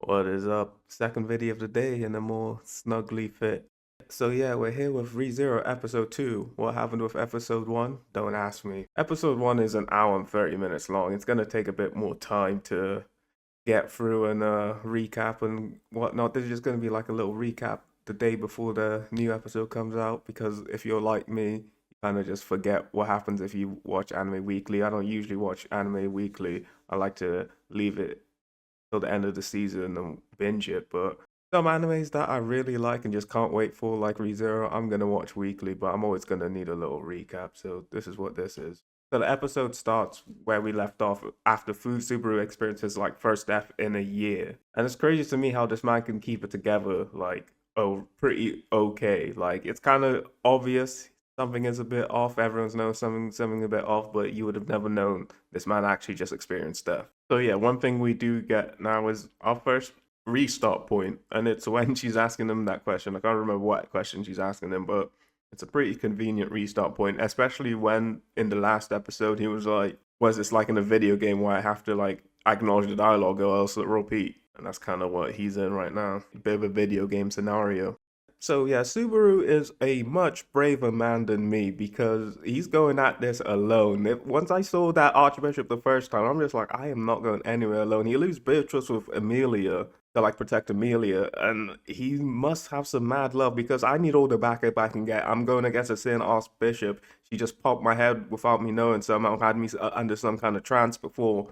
What is up? Second video of the day in a more snugly fit. So yeah, we're here with ReZero episode 2. What happened with episode 1? Don't ask me. Episode 1 is an hour and 30 minutes long. It's gonna take a bit more time to get through and recap and whatnot. This is just gonna be like a little recap the day before the new episode comes out, because if you're like me, you kind of just forget what happens if you watch anime weekly. I don't usually watch anime weekly. I like to leave it till the end of the season and binge it. But some animes that I really like and just can't wait for, like ReZero, I'm gonna watch weekly, but I'm always gonna need a little recap. So this is what this is. So the episode starts where we left off after Subaru experiences like first death in a year. And it's crazy to me how this man can keep it together, like, oh, pretty okay. Like, it's kind of obvious something is a bit off. Everyone's known something a bit off, but you would have never known this man actually just experienced death. So yeah, one thing we do get now is our first restart point, and it's when she's asking him that question. I can't remember what question she's asking him, but it's a pretty convenient restart point, especially when in the last episode he was like, was this like in a video game where I have to like acknowledge the dialogue or else it'll repeat? And that's kind of what he's in right now. A bit of a video game scenario. So yeah, Subaru is a much braver man than me because he's going at this alone. Once I saw that Archbishop the first time, I'm just like, I am not going anywhere alone. He leaves Beatrice with Emilia to like protect Emilia, and he must have some mad love because I need all the backup I can get. I'm going against a sin Archbishop. She just popped my head without me knowing, somehow had me under some kind of trance before.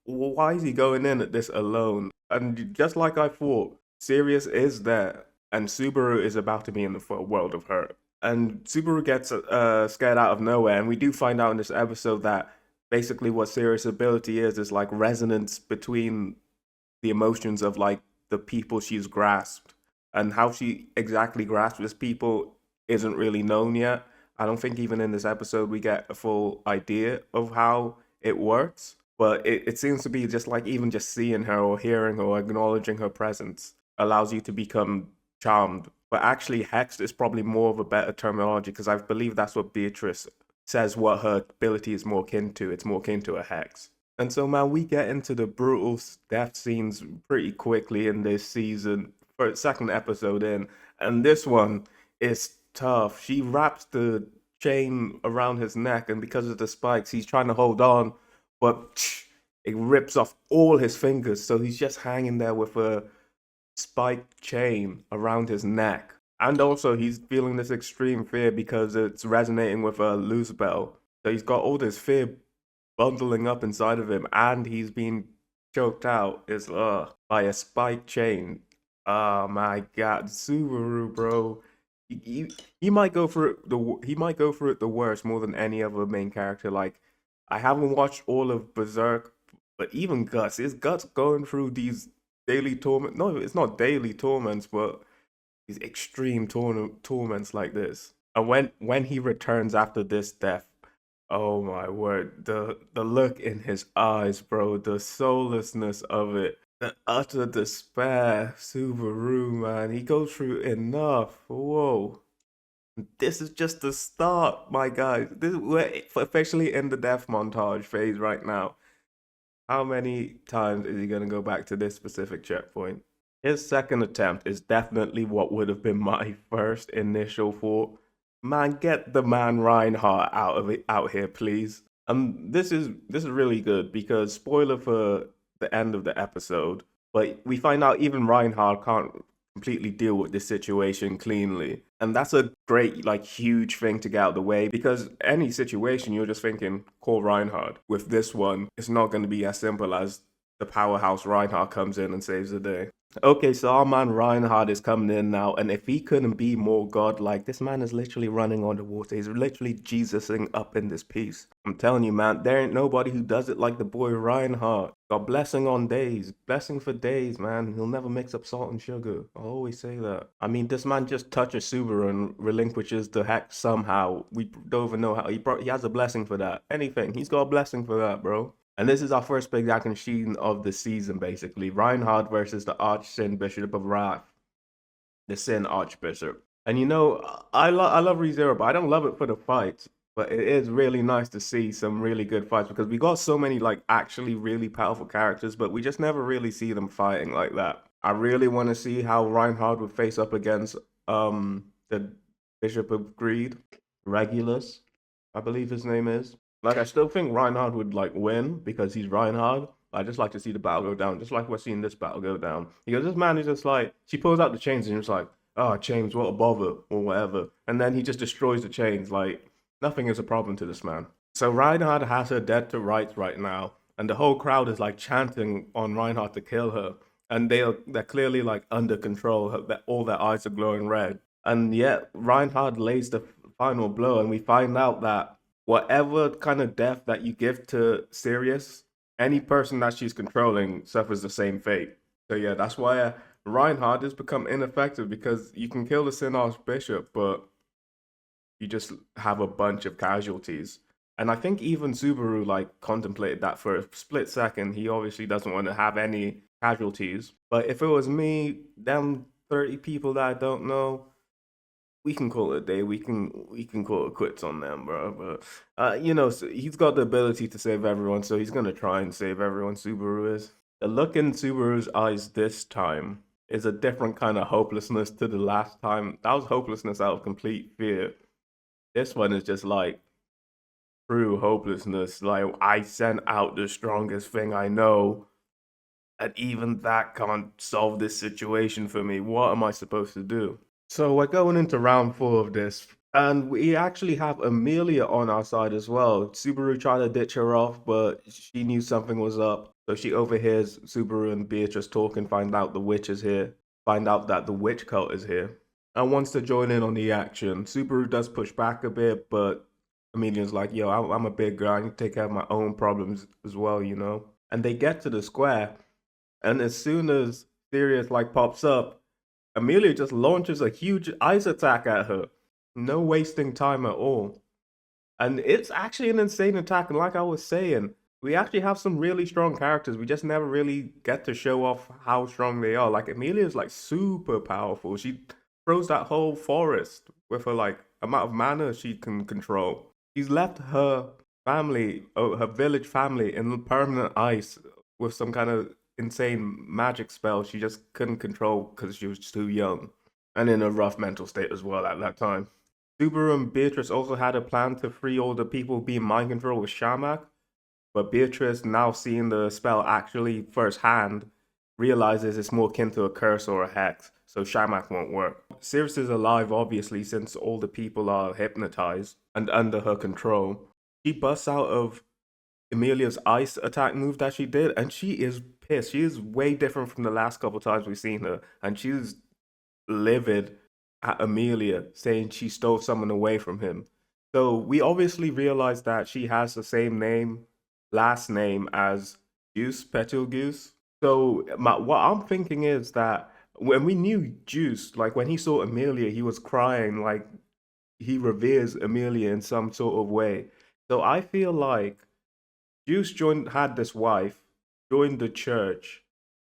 Why is he going in at this alone? And just like I thought, Sirius is there, and Subaru is about to be in the world of hurt. And Subaru gets scared out of nowhere, and we do find out in this episode that basically what Sirius' ability is like resonance between the emotions of like the people she's grasped, and how she exactly grasps this people isn't really known yet. I don't think even in this episode we get a full idea of how it works, but it seems to be just like even just seeing her or hearing her or acknowledging her presence allows you to become charmed. But actually, hexed is probably more of a better terminology because I believe that's what Beatrice says what her ability is more akin to. It's more akin to a hex. And so, man, we get into the brutal death scenes pretty quickly in this season, for second episode in. And this one is tough. She wraps the chain around his neck, and because of the spikes, he's trying to hold on, but it rips off all his fingers. So he's just hanging there with a spiked chain around his neck. And also, he's feeling this extreme fear because it's resonating with a loose bell. So he's got all this fear bundling up inside of him, and he's being choked out by a spiked chain. Oh my god, Subaru, bro. He might go for it. He might go for it the worst more than any other main character. Like, I haven't watched all of Berserk, but even Guts, is Guts going through these daily torment? No, it's not daily torments, but these extreme torments like this. And when he returns after this death, oh my word, the look in his eyes, bro, the soullessness of it, the utter despair, Subaru, man, he goes through enough. Whoa. This is just the start, my guys. We're officially in the death montage phase right now. How many times is he going to go back to this specific checkpoint? His second attempt is definitely what would have been my first initial thought. Man, get the man Reinhard out here, please. This is really good because spoiler for the end of the episode, but we find out even Reinhard can't completely deal with this situation cleanly. And that's a great, like, huge thing to get out of the way, because any situation you're just thinking, call Reinhard. With this one, it's not going to be as simple as the powerhouse Reinhard comes in and saves the day. Okay, so our man Reinhard is coming in now, and if he couldn't be more godlike, this man is literally running on the water. He's literally Jesusing up in this piece. I'm telling you, man, there ain't nobody who does it like the boy Reinhard. Got blessing on days, blessing for days, man. He'll never mix up salt and sugar. I always say that. I mean, this man just touches Subaru and relinquishes the hex somehow. We don't even know how. He has a blessing for that. Anything. He's got a blessing for that, bro. And this is our first big action scene of the season, basically. Reinhard versus the Archbishop of Wrath. The Sin Archbishop. And you know, I love ReZero, but I don't love it for the fights. But it is really nice to see some really good fights because we got so many like actually really powerful characters, but we just never really see them fighting like that. I really want to see how Reinhard would face up against the Bishop of Greed, Regulus, I believe his name is. Like I still think Reinhard would like win because he's Reinhard. I just like to see the battle go down, just like we're seeing this battle go down. Because this man is just like she pulls out the chains and he's like, "Oh, chains, what a bother," or whatever, and then he just destroys the chains like. Nothing is a problem to this man. So Reinhard has her dead to rights right now, and the whole crowd is like chanting on Reinhard to kill her, and they're clearly like under control. That all their eyes are glowing red, and yet Reinhard lays the final blow, and we find out that whatever kind of death that you give to Sirius, any person that she's controlling suffers the same fate. So yeah, that's why Reinhard has become ineffective because you can kill the Sin Archbishop, but you just have a bunch of casualties. And I think even Subaru like contemplated that for a split second. He obviously doesn't want to have any casualties. But if it was me, them 30 people that I don't know, we can call it a day. We can call it quits on them, bro. But so he's got the ability to save everyone, so he's gonna try and save everyone. Subaru is. The look in Subaru's eyes this time is a different kind of hopelessness to the last time. That was hopelessness out of complete fear. This one is just like true hopelessness. Like, I sent out the strongest thing I know, and even that can't solve this situation for me. What am I supposed to do? So we're going into round 4 of this, and we actually have Emilia on our side as well. Subaru tried to ditch her off, but she knew something was up. So she overhears Subaru and Beatrice talk and find out the witch is here. Find out that the witch cult is here and wants to join in on the action. Subaru does push back a bit, but Emilia's like, yo, I'm a big girl. I need to take care of my own problems as well, you know? And they get to the square, and as soon as Sirius like pops up, Emilia just launches a huge ice attack at her. No wasting time at all. And it's actually an insane attack. And like I was saying, we actually have some really strong characters. We just never really get to show off how strong they are. Like Emilia's like super powerful. She throws that whole forest with her like amount of mana she can control. She's left her family, her village family, in permanent ice with some kind of insane magic spell she just couldn't control because she was too young and in a rough mental state as well at that time. Subaru and Beatrice also had a plan to free all the people being mind controlled with Shamak, but Beatrice, now seeing the spell actually firsthand, realizes it's more akin to a curse or a hex, so Shamak won't work. Sirius is alive, obviously, since all the people are hypnotized and under her control. She busts out of Emilia's ice attack move that she did, and she is pissed. She is way different from the last couple times we've seen her, and she's livid at Emilia, saying she stole someone away from him. So we obviously realize that she has the same last name as Juice, Petal Goose. So what I'm thinking is that when we knew Juice, like when he saw Emilia, he was crying, like he reveres Emilia in some sort of way. So I feel like Juice had this wife, joined the church,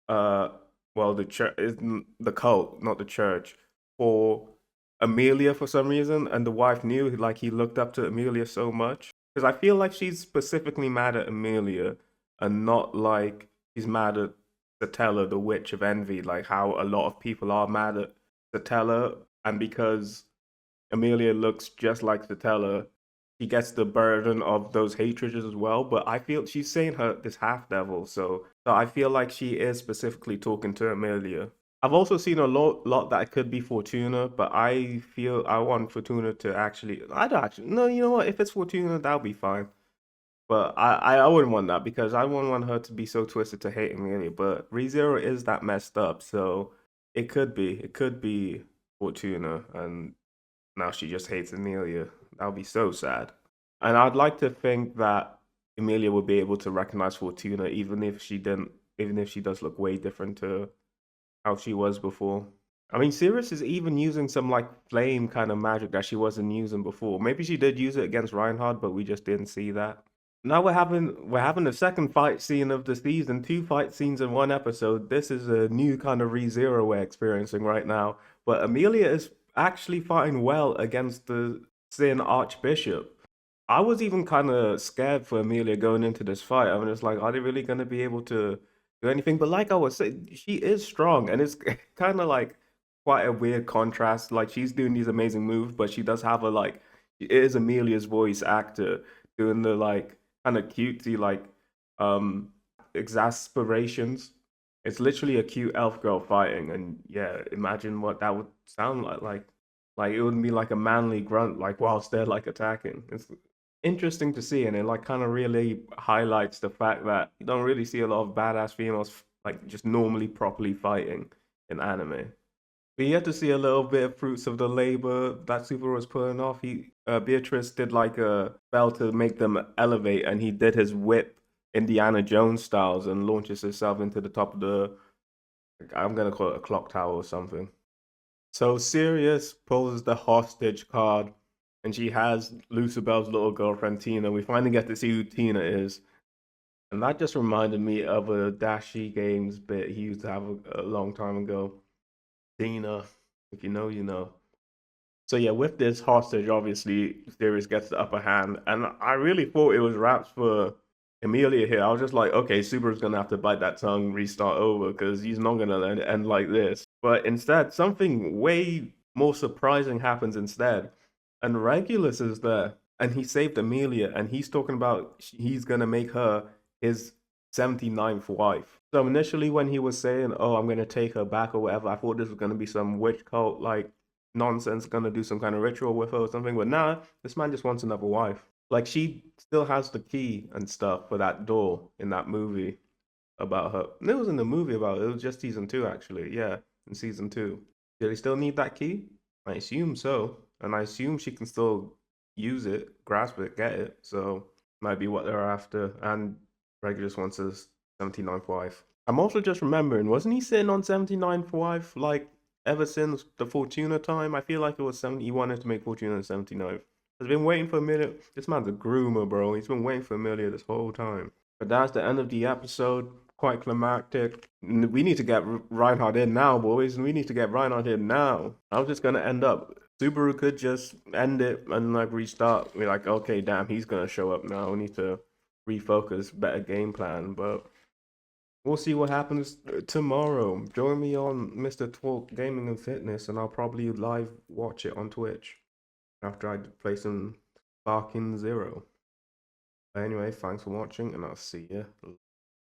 well, the church is the cult, not the church, for Emilia for some reason, and the wife knew, like he looked up to Emilia so much. Because I feel like she's specifically mad at Emilia, and not like she's mad at Satella, the witch of envy, like how a lot of people are mad at Satella, and because Emilia looks just like Satella, she gets the burden of those hatreds as well. But I feel she's saying this half devil, so I feel like she is specifically talking to Emilia. I've also seen a lot that it could be Fortuna, but I feel I want Fortuna to actually. I don't actually. No, you know what? If it's Fortuna, that'll be fine. But I wouldn't want that because I wouldn't want her to be so twisted to hate Emilia. But ReZero is that messed up, so it could be. It could be Fortuna, and now she just hates Emilia. That would be so sad. And I'd like to think that Emilia would be able to recognize Fortuna, even if she didn't. Even if she does look way different to how she was before. I mean, Sirius is even using some like flame kind of magic that she wasn't using before. Maybe she did use it against Reinhard, but we just didn't see that. Now we're having the second fight scene of the season, 2 fight scenes in 1 episode. This is a new kind of ReZero we're experiencing right now. But Emilia is actually fighting well against the Sin Archbishop. I was even kind of scared for Emilia going into this fight. I mean, it's like, are they really going to be able to do anything? But like I was saying, she is strong, and it's kind of like quite a weird contrast. Like she's doing these amazing moves, but she does have a like, it is Emilia's voice actor doing the like kind of cutesy like um exasperations. It's literally a cute elf girl fighting, and yeah, imagine what that would sound like it would be like a manly grunt, like whilst they're like attacking. It's interesting to see, and it like kind of really highlights the fact that you don't really see a lot of badass females like just normally properly fighting in anime. We get to see a little bit of fruits of the labor that Subaru was pulling off. Beatrice did like a spell to make them elevate, and he did his whip Indiana Jones styles and launches himself into the top of the. I'm gonna call it a clock tower or something. So Sirius pulls the hostage card, and she has Lucibel's little girlfriend Tina. We finally get to see who Tina is, and that just reminded me of a Dashi Games bit he used to have a long time ago. Tina, if you know, you know. So yeah, with this hostage, obviously Sirius gets the upper hand, and I really thought it was wraps for Emilia here. I was just like, okay, Subaru's gonna have to bite that tongue, restart over, because he's not gonna let it end like this. But instead, something way more surprising happens instead, and Regulus is there, and he saved Emilia, and he's talking about he's gonna make her his 79th wife. So initially, when he was saying, "Oh, I'm gonna take her back" or whatever, I thought this was gonna be some witch cult like nonsense, gonna do some kind of ritual with her or something. But nah, this man just wants another wife. Like she still has the key and stuff for that door in that movie about her. And it was in the movie about it. It was just season two actually. Yeah, in season two. Do they still need that key? I assume so, and I assume she can still use it, grasp it, get it. So might be what they're after. And Regulus wants his 79th wife. I'm also just remembering, wasn't he sitting on 79th wife like ever since the Fortuna time? I feel like it was 70. He wanted to make Fortuna 79th. Has been waiting for a minute. This man's a groomer, bro. He's been waiting for Emilia this whole time. But that's the end of the episode. Quite climactic. We need to get Reinhard in now, boys. We need to get Reinhard in now. How's this gonna end up? Subaru could just end it and like restart. We're like, okay, damn, he's gonna show up now. We need to refocus, better game plan. But we'll see what happens tomorrow. Join me on Mr. Talk Gaming and Fitness, and I'll probably live watch it on Twitch after I play some Sparking Zero. Anyway, thanks for watching, and I'll see you